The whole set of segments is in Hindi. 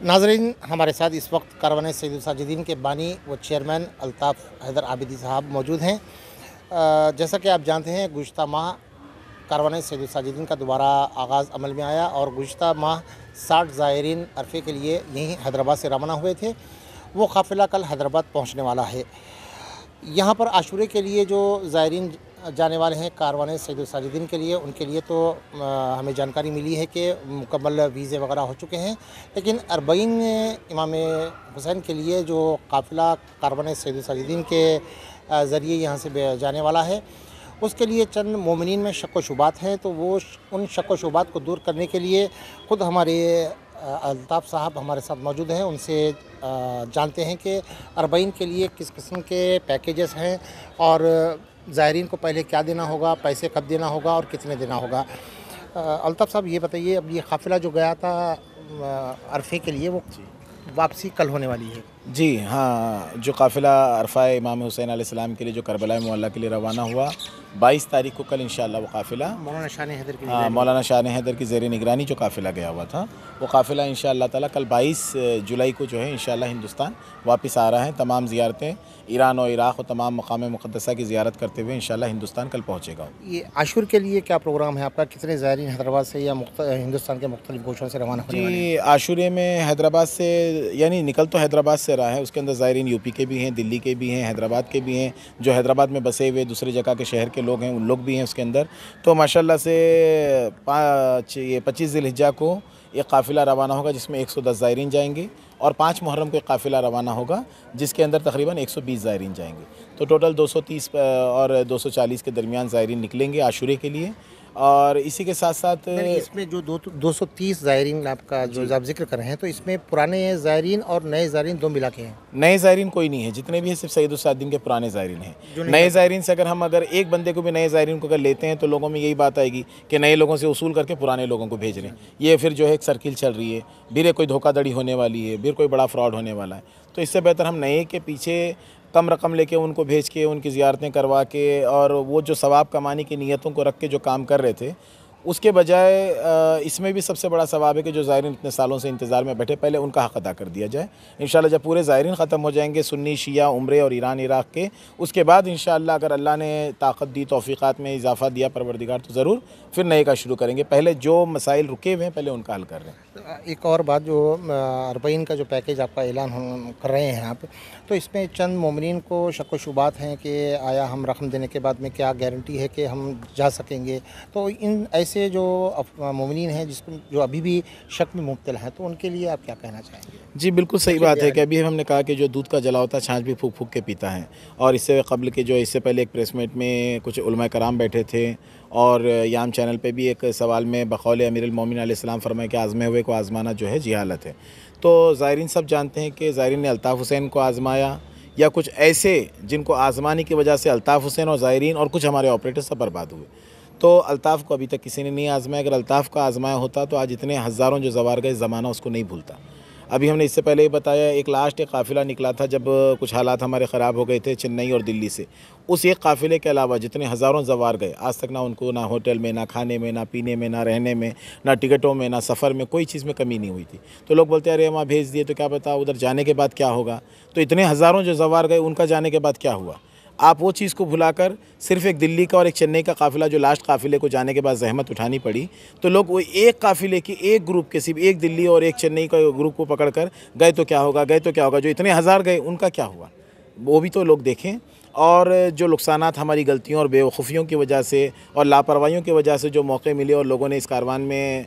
नाज़रीन, हमारे साथ इस वक्त कारवान सैयद साजिदीन के बानी व चेयरमैन अल्ताफ़ हैदर आबिदी साहब मौजूद हैं। जैसा कि आप जानते हैं, गुज़िश्ता माह कारवान सैयद साजिदीन का दोबारा आगाज़ अमल में आया और गुज़िश्ता माह 60 ज़ायरीन अरफ़े के लिए यहीं हैदराबाद से रवाना हुए थे। वो काफ़िला कल हैदराबाद पहुँचने वाला है। यहाँ पर आशूरे के लिए जो ज़ायरीन जाने वाले हैं कारवान सैयद साजिदीन के लिए, उनके लिए तो हमें जानकारी मिली है कि मुकम्मल वीज़े वगैरह हो चुके हैं, लेकिन अरबईन इमाम हुसैन के लिए जो काफ़िला कारवान सैयद साजिदीन के ज़रिए यहाँ से जाने वाला है, उसके लिए चंद मोमिनीन में शक व शुबात हैं। तो वो उन शक व शुबात को दूर करने के लिए ख़ुद हमारे अल्ताफ़ साहब हमारे साथ मौजूद हैं। उनसे जानते हैं कि अरबईन के लिए किस किस्म के पैकेजेस हैं और ज़ायरीन को पहले क्या देना होगा, पैसे कब देना होगा और कितने देना होगा। अल्ताफ़ साहब, ये बताइए, अब ये काफ़िला जो गया था अरफ़े के लिए, वो वापसी कल होने वाली है? जी हाँ, जो काफ़िला अरफ़ा इमाम हुसैन अलैहिस्सलाम के लिए जो करबला मुअल्ला के लिए रवाना हुआ 22 तारीख को, कल इंशाअल्लाह वो काफ़िला मौलाना शान हैदर की मौलाना शान हैदर की ज़ेर निगरानी जो काफ़िला गया हुआ था, वो काफ़िला इंशाअल्लाह ताला कल 22 जुलाई को जो है इंशाअल्लाह हिंदुस्तान वापस आ रहा है। तमाम ज़ियारतें ईरान और इराक़ और तमाम मक़ाम मुक़द्दसा की ज़ियारत करते हुए इंशाअल्लाह हिंदुस्तान कल पहुँचेगा। ये आशूर के लिए क्या प्रोग्राम है आपका? कितने ज़ायरीन हैदराबाद से या हिंदुस्तान के मुख्तलिफ गोशों से रवाना होने वाले हैं? जी, आशूरे में हैदराबाद से, यानी निकल तो हैदराबाद से रहा है, उसके अंदर ज़ायरीन यूपी के भी हैं, दिल्ली के भी हैं, हैदराबाद के भी हैं, जो हैदराबाद में बसे हुए दूसरी जगह के शहर के लोग हैं उन लोग भी हैं उसके अंदर। तो माशाल्लाह से 25 ज़िलहिज्जा को एक काफ़िला रवाना होगा जिसमें 110 ज़ायरीन जाएंगे और 5 मुहर्रम को एक काफ़िला रवाना होगा जिसके अंदर तकरीबन 120 ज़ायरीन जाएंगे। तो टोटल 230 और 240 के दरमियान ज़ायरीन निकलेंगे आशूरे के लिए। और इसी के साथ साथ इसमें जो 230 ज़ायरीन आपका जो आप जिक्र कर रहे हैं, तो इसमें पुराने ज़ायरीन और नए ज़ायरीन दो मिला के हैं? नए ज़ायरीन कोई नहीं है, जितने भी हैं सिर्फ सैयद साजिदीन के पुराने ज़ायरीन हैं। नए ज़ायरीन से अगर एक बंदे को भी नए ज़ायरीन को अगर लेते हैं तो लोगों में यही बात आएगी कि नए लोगों से वसूल करके पुराने लोगों को भेज रहे हैं। ये फिर जो है एक सर्किल चल रही है, फिर कोई धोखाधड़ी होने वाली है, फिर कोई बड़ा फ्रॉड होने वाला है। तो इससे बेहतर हम नए के पीछे कम रकम लेके उनको भेज के उनकी ज़ियारतें करवा के और वो जो सवाब कमाने की नीयतों को रख के जो काम कर रहे थे, उसके बजाय इसमें भी सबसे बड़ा सवाब है कि जो ज़ायरीन इतने सालों से इंतज़ार में बैठे, पहले उनका हक़ अदा कर दिया जाए। इंशाअल्लाह जब पूरे ज़ायरीन ख़त्म हो जाएंगे सुन्नी शिया उम्रे और ईरान इराक़ के, उसके बाद इंशाअल्लाह अगर अल्लाह ने ताकत दी, तौफ़ीक़ात में इजाफ़ा दिया परवरदिगार, तो ज़रूर फिर नए का शुरू करेंगे। पहले जो मसाइल रुके हुए हैं पहले उनका हल कर रहे हैं। एक और बात, जो अरबईन का जो पैकेज आपका ऐलान कर रहे हैं आप, तो इसमें चंद मोमिनीन को शक व शुबात हैं कि आया हम रकम देने के बाद में क्या गारंटी है कि हम जा सकेंगे। तो इन ऐसे जो मोमिनीन हैं जो अभी भी शक में मुब्तला हैं, तो उनके लिए आप क्या कहना चाहेंगे? जी बिल्कुल सही बात है कि अभी हमने कहा कि जो दूध का जला होता है छाछ भी फूक फूक के पीता है। और इससे पहले एक प्रेस मीट में कुछ उलमा कराम बैठे थे और याम चैनल पे भी एक सवाल में बकौल अमीरुल मोमिनीन अलैहिस्सलाम फरमाया कि आज़मे हुए को आज़माना जो है जिहालत है। तो ज़ायरीन सब जानते हैं कि ज़ायरीन ने अल्ताफ़ हुसैन को आज़माया या कुछ ऐसे जिनको आज़माने की वजह से अल्ताफ़ हुसैन और ज़ायरीन और कुछ हमारे ऑपरेटर सब बर्बाद हुए। तो अल्ताफ़ को अभी तक किसी ने नहीं आज़माया। अगर अल्ताफ़ का आज़माया होता तो आज इतने हज़ारों जो ज़वार गए, ज़माना उसको नहीं भूलता। अभी हमने इससे पहले ही बताया, एक काफ़िला निकला था जब कुछ हालात हमारे ख़राब हो गए थे चेन्नई और दिल्ली से। उस एक काफ़िले के अलावा जितने हज़ारों ज़वार गए, आज तक ना उनको ना होटल में, ना खाने में, ना पीने में, ना रहने में, ना टिकटों में, ना सफ़र में, कोई चीज़ में कमी नहीं हुई थी। तो लोग बोलते हैं अरे वहाँ भेज दिए तो क्या पता उधर जाने के बाद क्या होगा। तो इतने हज़ारों जो ज़वार गए उनका जाने के बाद क्या हुआ। आप वो चीज़ को भुलाकर सिर्फ एक दिल्ली का और एक चेन्नई का काफ़िला, जो लास्ट काफ़िले को जाने के बाद ज़हमत उठानी पड़ी, तो लोग वो एक काफ़िले की एक ग्रुप के, सिर्फ एक दिल्ली और एक चेन्नई का ग्रुप को पकड़ कर गए तो क्या होगा, गए तो क्या होगा। जो इतने हज़ार गए उनका क्या हुआ, वो भी तो लोग देखें। और जो नुकसानात हमारी गलतियों और बेवकूफ़ियों की वजह से और लापरवाहियों की वजह से जो मौके मिले और लोगों ने इस कारवान में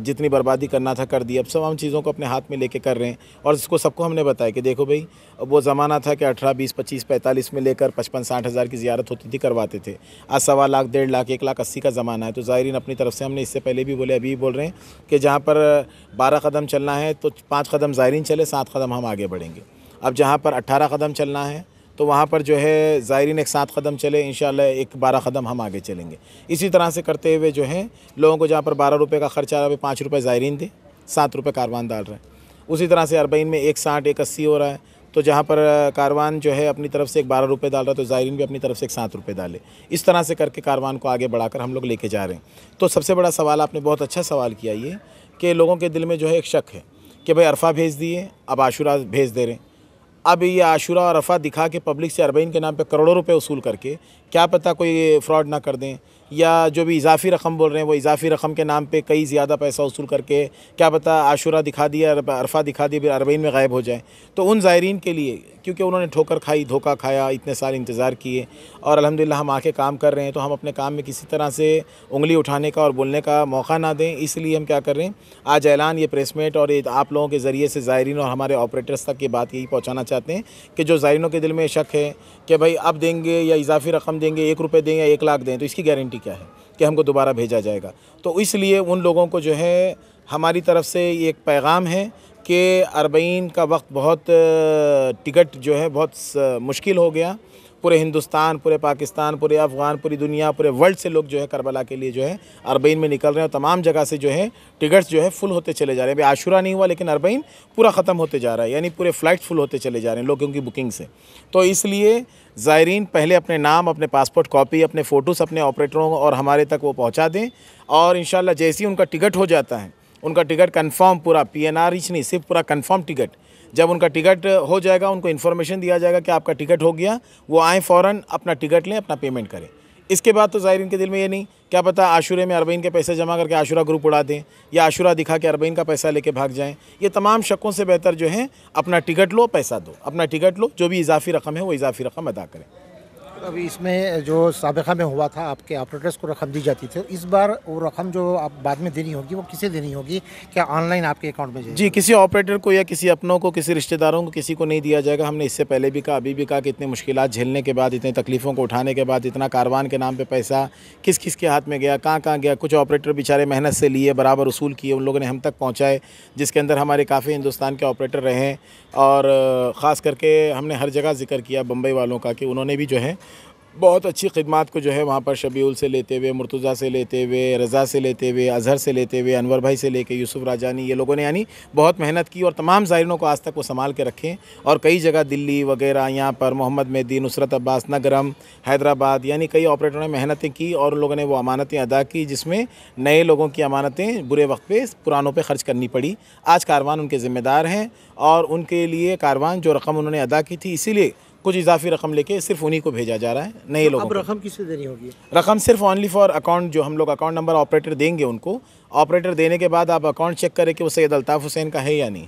जितनी बर्बादी करना था कर दी। अब सब हम चीज़ों को अपने हाथ में लेके कर रहे हैं और इसको सबको हमने बताया कि देखो भाई, वो ज़माना था कि 18, 20, 25, 45 में लेकर 55-60 हज़ार की ज़ियारत होती थी, करवाते थे। आज 1.25 लाख, 1.5 लाख, 1,80,000 का ज़माना है। तो ज़ायरीन अपनी तरफ से, हमने इससे पहले भी बोले, अभी भी बोल रहे हैं कि जहाँ पर 12 कदम चलना है तो 5 कदम ज़ायरीन चले, 7 कदम हम आगे बढ़ेंगे। अब जहाँ पर 18 कदम चलना है तो वहाँ पर जो है ज़ायरीन एक 7 कदम चले, इंशाअल्लाह एक 12 कदम हम आगे चलेंगे। इसी तरह से करते हुए जो है लोगों को जहाँ पर 12 रुपये का खर्चा आ रहा है, 5 रुपये ज़ायरीन दे, 7 रुपये कारवान डाल रहा है। उसी तरह से अरबईन में 1.60, 1.80 हो रहा है। तो जहाँ पर कारवान जो है अपनी तरफ से एक 12 रुपये डाल रहा है, तो ज़ायरीन भी अपनी तरफ से एक 7 रुपये डाले। इस तरह से करके कारवान को आगे बढ़ाकर हम लोग लेके जा रहे हैं। तो सबसे बड़ा सवाल, आपने बहुत अच्छा सवाल किया ये, कि लोगों के दिल में जो है एक शक है कि भाई अरफा भेज दिए, अब आशुरा भेज दे रहे हैं। अब ये आशुरा और अरफा दिखा के पब्लिक से अरबईन के नाम पे करोड़ों रुपए वसूल करके क्या पता कोई फ्रॉड ना कर दें, या जो भी इजाफ़ी रकम बोल रहे हैं वो इजाफ़ी रकम के नाम पे कई ज़्यादा पैसा वसूल करके क्या पता आशुरा दिखा दिया, अरफा दिखा दिया, फिर अरबईन में गायब हो जाए। तो उन ज़ायरीन के लिए, क्योंकि उन्होंने ठोकर खाई, धोखा खाया, इतने साल इंतज़ार किए और अल्हम्दुलिल्लाह हम आके काम कर रहे हैं, तो हम अपने काम में किसी तरह से उंगली उठाने का और बोलने का मौका ना दें। इसलिए हम क्या कर रहे हैं, आज ऐलान, ये प्रेस मीट और आप लोगों के ज़रिए से ज़ायरीन और हमारे ऑपरेटर्स तक ये बात यही पहुँचाना चाहते हैं कि जो ज़ायरीनों के दिल में शक है कि भाई अब देंगे या इजाफ़ी रकम देंगे, 1 रुपये दें या 1 लाख दें, तो इसकी गारंटी क्या है कि हमको दोबारा भेजा जाएगा। तो इसलिए उन लोगों को जो है हमारी तरफ से ये एक पैगाम है कि अरबईन का वक्त बहुत टिकट जो है बहुत मुश्किल हो गया। पूरे हिंदुस्तान, पूरे पाकिस्तान, पूरे अफ़गान, पूरी दुनिया, पूरे वर्ल्ड से लोग जो है करबला के लिए जो है अरबईन में निकल रहे हैं और तमाम जगह से जो है टिकट्स जो है फुल होते चले जा रहे हैं। अभी आशुरा नहीं हुआ लेकिन अरबईन पूरा ख़त्म होते जा रहा है, यानी पूरे फ़्लाइट फुल होते चले जा रहे हैं लोगों की बुकिंग से। तो इसलिए ज़ायरीन पहले अपने नाम, अपने पासपोर्ट कॉपी, अपने फ़ोटोज़ अपने ऑपरेटरों और हमारे तक वो पहुँचा दें और इंशाल्लाह जैसे ही उनका टिकट हो जाता है, उनका टिकट कंफर्म पूरा PNR ही नहीं, सिर्फ पूरा कंफर्म टिकट, जब उनका टिकट हो जाएगा उनको इन्फॉर्मेशन दिया जाएगा कि आपका टिकट हो गया, वो आएँ फ़ौरन अपना टिकट लें, अपना पेमेंट करें। इसके बाद तो ज़ायरीन के दिल में ये नहीं, क्या पता आशुरे में अरबईन के पैसे जमा करके आशुरा ग्रुप उड़ा दें या आशुरा दिखा के अरबईन का पैसा लेके भाग जाएं। ये तमाम शकों से बेहतर जो है अपना टिकट लो, पैसा दो, अपना टिकट लो, जो भी इजाफ़ी रकम है वो इजाफ़ी रकम अदा करें। अभी इसमें जो साबिक़ा में हुआ था आपके ऑपरेटर्स को रकम दी जाती थी, इस बार वो रकम जो आप बाद में देनी होगी वो किसे देनी होगी? क्या ऑनलाइन आपके अकाउंट में जाएगी? जी, किसी ऑपरेटर को या किसी अपनों को, किसी रिश्तेदारों को, किसी को नहीं दिया जाएगा। हमने इससे पहले भी कहा, अभी भी कहा कि इतनी मुश्किलात झेलने के बाद, इतनी तकलीफ़ों को उठाने के बाद, इतना कारवान के नाम पे पैसा किस किस के हाथ में गया, कहाँ कहाँ गया। कुछ ऑपरेटर बेचारे मेहनत से लिए, बराबर वसूल किए, उन लोगों ने हम तक पहुँचाए, जिसके अंदर हमारे काफ़ी हिंदुस्तान के ऑपरेटर रहे हैं और ख़ास करके हमने हर जगह ज़िक्र किया बम्बई वालों का कि उन्होंने भी जो है बहुत अच्छी खिदमत को जो है वहाँ पर शबीउल से लेते हुए, मुर्तज़ा से लेते हुए, रज़ा से लेते हुए, अज़हर से लेते हुए, अनवर भाई से लेके यूसुफ राजानी, ये लोगों ने यानी बहुत मेहनत की और तमाम ज़ायरीनों को आज तक वो संभाल के रखें। और कई जगह दिल्ली वगैरह, यहाँ पर मोहम्मद मेहदी, नुसरत अब्बास, नगरम, हैदराबाद, यानी कई ऑपरेटरों ने मेहनतें की और उन लोगों ने वो अमानतें अदा की, जिसमें नए लोगों की अमानतें बुरे वक्त पे पुरानों पे खर्च करनी पड़ी। आज कारवान उनके ज़िम्मेदार हैं और उनके लिए कारवान जो रकम उन्होंने अदा की थी, इसीलिए कुछ इजाफी रकम लेके सिर्फ उन्हीं को भेजा जा रहा है, नए लोगों अब को। रकम किसे देनी होगी? रकम सिर्फ ओनली फॉर अकाउंट, जो हम लोग अकाउंट नंबर ऑपरेटर देंगे उनको, ऑपरेटर देने के बाद आप अकाउंट चेक करें कि वो सैयद अल्ताफ़ हुसैन का है या नहीं।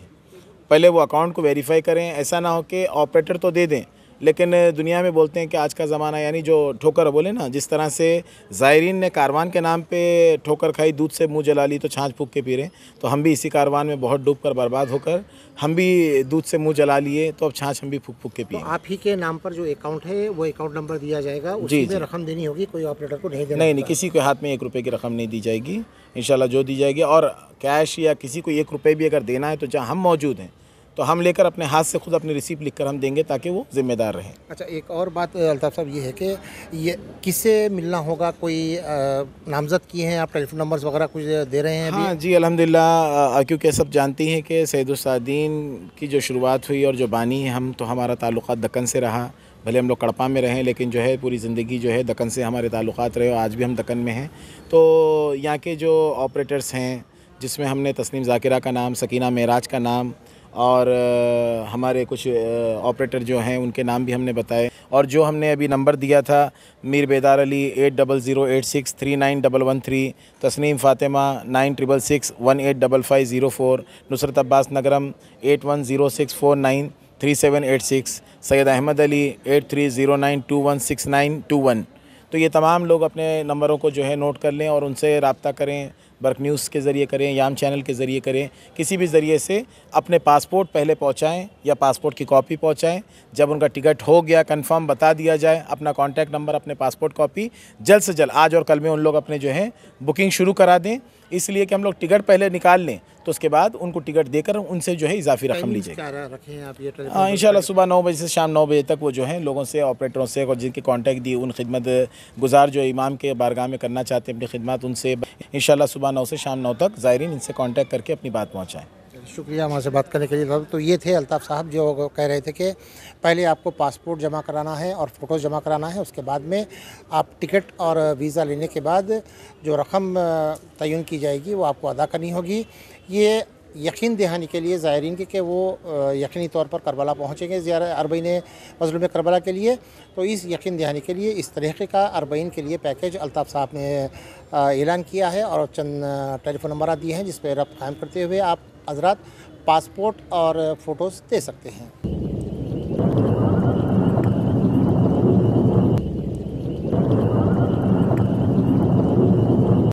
पहले वो अकाउंट को वेरीफाई करें। ऐसा ना हो कि ऑपरेटर तो दे दें लेकिन दुनिया में बोलते हैं कि आज का ज़माना, यानी जो ठोकर बोले ना, जिस तरह से ज़ायरीन ने कारवान के नाम पे ठोकर खाई, दूध से मुंह जला ली तो छाछ फूंक के पी रहे, तो हम भी इसी कारवान में बहुत डूब कर बर्बाद होकर हम भी दूध से मुंह जला लिए, तो अब छाछ हम भी फूंक फूंक के पिए। तो आप ही के नाम पर जो अकाउंट है वो अकाउंट नंबर दिया जाएगा, उसी में रकम देनी होगी, कोई ऑपरेटर को नहीं देना? नहीं, किसी के हाथ में 1 रुपये की रकम नहीं दी जाएगी इंशाल्लाह। जो दी जाएगी, और कैश या किसी को 1 रुपये भी अगर देना है तो जहाँ हम मौजूद हैं तो हम लेकर अपने हाथ से खुद अपनी रिसीप्ट लिखकर हम देंगे ताकि वो ज़िम्मेदार रहें। अच्छा, एक और बात अल्ताफ़ साहब ये है कि ये किससे मिलना होगा? कोई नामज़द किए हैं आप, टेलीफोन नंबर्स वगैरह कुछ दे रहे हैं अभी? हाँ जी, अल्हम्दुलिल्लाह, क्योंकि सब जानती हैं कि सैयद उस्तादीन की जो शुरुआत हुई और जो बानी है हम, तो हमारा ताल्लुक़ात दक्कन से रहा। भले हम लोग कड़पा में रहें लेकिन जो है पूरी ज़िंदगी जो है दक्कन से हमारे ताल्लुक़ात रहे और आज भी हम दक्कन में हैं। तो यहाँ के जो ऑपरेटर्स हैं, जिसमें हमने तस्नीम ज़ाकिरा का नाम, सकीना मेराज का नाम और हमारे कुछ ऑपरेटर जो हैं उनके नाम भी हमने बताए, और जो हमने अभी नंबर दिया था मीर बेदार अली 8008639113, तस्नीम फ़ातिमा 9666185504, नुसरत अब्बास नगरम 8106493786, सैयद अहमद अली 8309216921। तो ये तमाम लोग अपने नंबरों को जो है नोट कर लें और उनसे रब्ता करें। बर्क न्यूज़ के ज़रिए करें, याम चैनल के ज़रिए करें, किसी भी ज़रिए से अपने पासपोर्ट पहले पहुंचाएं या पासपोर्ट की कॉपी पहुंचाएं। जब उनका टिकट हो गया कंफर्म बता दिया जाए, अपना कॉन्टैक्ट नंबर, अपने पासपोर्ट कॉपी जल्द से जल्द आज और कल में उन लोग अपने जो है बुकिंग शुरू करा दें, इसलिए कि हम लोग टिकट पहले निकाल लें तो उसके बाद उनको टिकट देकर उनसे जो है इजाफी रकम ली जाएगी। हाँ, इंशाल्लाह सुबह 9 बजे से शाम 9 बजे तक वो जो है लोगों से, ऑपरेटरों से, और जिनके कॉन्टैक्ट दी उन खिदमत गुजार जो इमाम के बारगाह में करना चाहते हैं अपनी खिदमत, उनसे इंशाल्लाह सुबह 9 से शाम 9 तक ज़ायरीन इनसे कॉन्टैक्ट करके अपनी बात पहुँचाएँ। शुक्रिया हमारे से बात करने के लिए। तो ये थे अल्ताफ़ साहब जो कह रहे थे कि पहले आपको पासपोर्ट जमा कराना है और फ़ोटोज़ जमा कराना है, उसके बाद में आप टिकट और वीज़ा लेने के बाद जो रकम तयन की जाएगी वो आपको अदा करनी होगी। ये यकीन दहानी के लिए ज़ायरीन के वो यकीनी तौर पर करबला पहुँचेंगे ज़ियारत अरबईन मज़लूम करबला के लिए। तो इस यकीन दहानी के लिए इस तरीक़े का अरबईन के लिए पैकेज अल्ताफ़ साहब ने ऐलान किया है और चंद टेलीफ़ोन नंबर दिए हैं जिस पर रब्त कायम करते हुए आप हज़रात पासपोर्ट और फ़ोटोज़ दे सकते हैं।